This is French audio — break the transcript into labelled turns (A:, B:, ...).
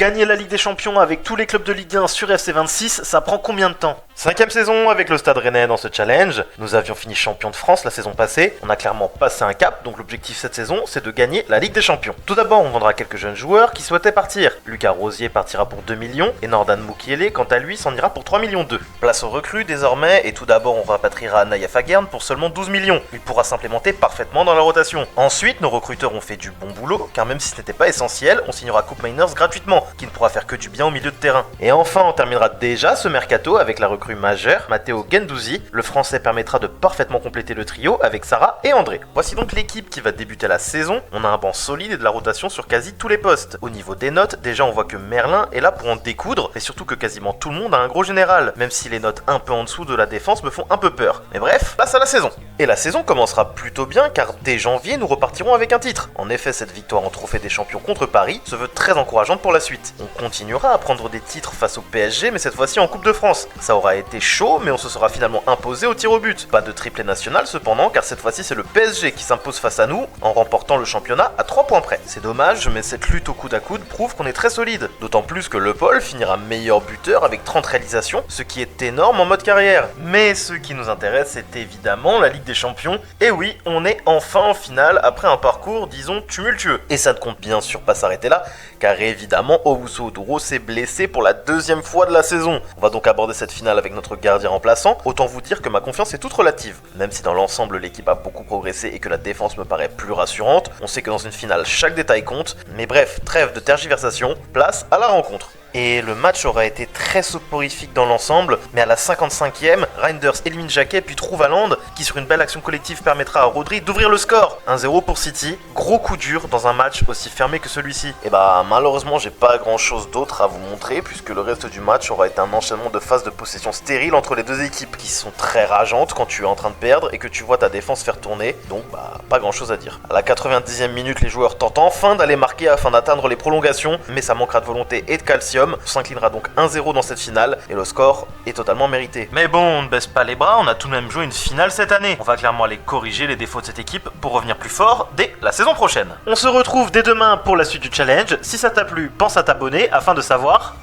A: Gagner la Ligue des Champions avec tous les clubs de Ligue 1 sur FC26, ça prend combien de temps? 5ème saison avec le Stade Rennais dans ce challenge. Nous avions fini champion de France la saison passée. On a clairement passé un cap, donc l'objectif cette saison, c'est de gagner la Ligue des Champions. Tout d'abord, on vendra quelques jeunes joueurs qui souhaitaient partir. Lucas Rosier partira pour 2 millions et Nordan Mukiele, quant à lui, s'en ira pour 3 millions 2. Place aux recrues désormais, et tout d'abord, on rapatriera Naïef Aguerne pour seulement 12 millions. Il pourra s'implémenter parfaitement dans la rotation. Ensuite, nos recruteurs ont fait du bon boulot, car même si ce n'était pas essentiel, on signera Coupe Miners gratuitement, qui ne pourra faire que du bien au milieu de terrain. Et enfin, on terminera déjà ce mercato avec la recrue majeure, Matteo Guendouzi. Le français permettra de parfaitement compléter le trio avec Sarah et André. Voici donc l'équipe qui va débuter la saison. On a un banc solide et de la rotation sur quasi tous les postes. Au niveau des notes, déjà on voit que Merlin est là pour en découdre, et surtout que quasiment tout le monde a un gros général, même si les notes un peu en dessous de la défense me font un peu peur. Mais bref, place à la saison. Et la saison commencera plutôt bien car dès janvier nous repartirons avec un titre. En effet, cette victoire en trophée des champions contre Paris se veut très encourageante pour la suite. On continuera à prendre des titres face au PSG, mais cette fois-ci en Coupe de France. Ça aura été chaud, mais on se sera finalement imposé au tir au but. Pas de triplé national cependant, car cette fois-ci c'est le PSG qui s'impose face à nous en remportant le championnat à 3 points près. C'est dommage, mais cette lutte au coude à coude prouve qu'on est très solide. D'autant plus que Le Paul finira meilleur buteur avec 30 réalisations, ce qui est énorme en mode carrière. Mais ce qui nous intéresse, c'est évidemment la Ligue des Champions. Et oui, on est enfin en finale après un parcours, disons, tumultueux. Et ça ne compte bien sûr pas s'arrêter là, car évidemment, Owusu Oduro s'est blessé pour la 2e fois de la saison. On va donc aborder cette finale avec notre gardien remplaçant. Autant vous dire que ma confiance est toute relative. Même si dans l'ensemble l'équipe a beaucoup progressé et que la défense me paraît plus rassurante, on sait que dans une finale chaque détail compte. Mais bref, trêve de tergiversation, place à la rencontre. Et le match aura été très soporifique dans l'ensemble, mais à la 55e, Reinders élimine Jacquet puis trouve Haaland, qui sur une belle action collective permettra à Rodri d'ouvrir le score. 1-0 pour City, gros coup dur dans un match aussi fermé que celui-ci. Et bah malheureusement j'ai pas grand chose d'autre à vous montrer, puisque le reste du match aura été un enchaînement de phases de possession stérile entre les deux équipes, qui sont très rageantes quand tu es en train de perdre et que tu vois ta défense faire tourner, donc bah pas grand chose à dire. À la 90e minute, les joueurs tentent enfin d'aller marquer afin d'atteindre les prolongations, mais ça manquera de volonté et de calcium. On s'inclinera donc 1-0 dans cette finale et le score est totalement mérité. Mais bon, on ne baisse pas les bras, on a tout de même joué une finale cette année. On va clairement aller corriger les défauts de cette équipe pour revenir plus fort dès la saison prochaine. On se retrouve dès demain pour la suite du challenge. Si ça t'a plu, pense à t'abonner afin de savoir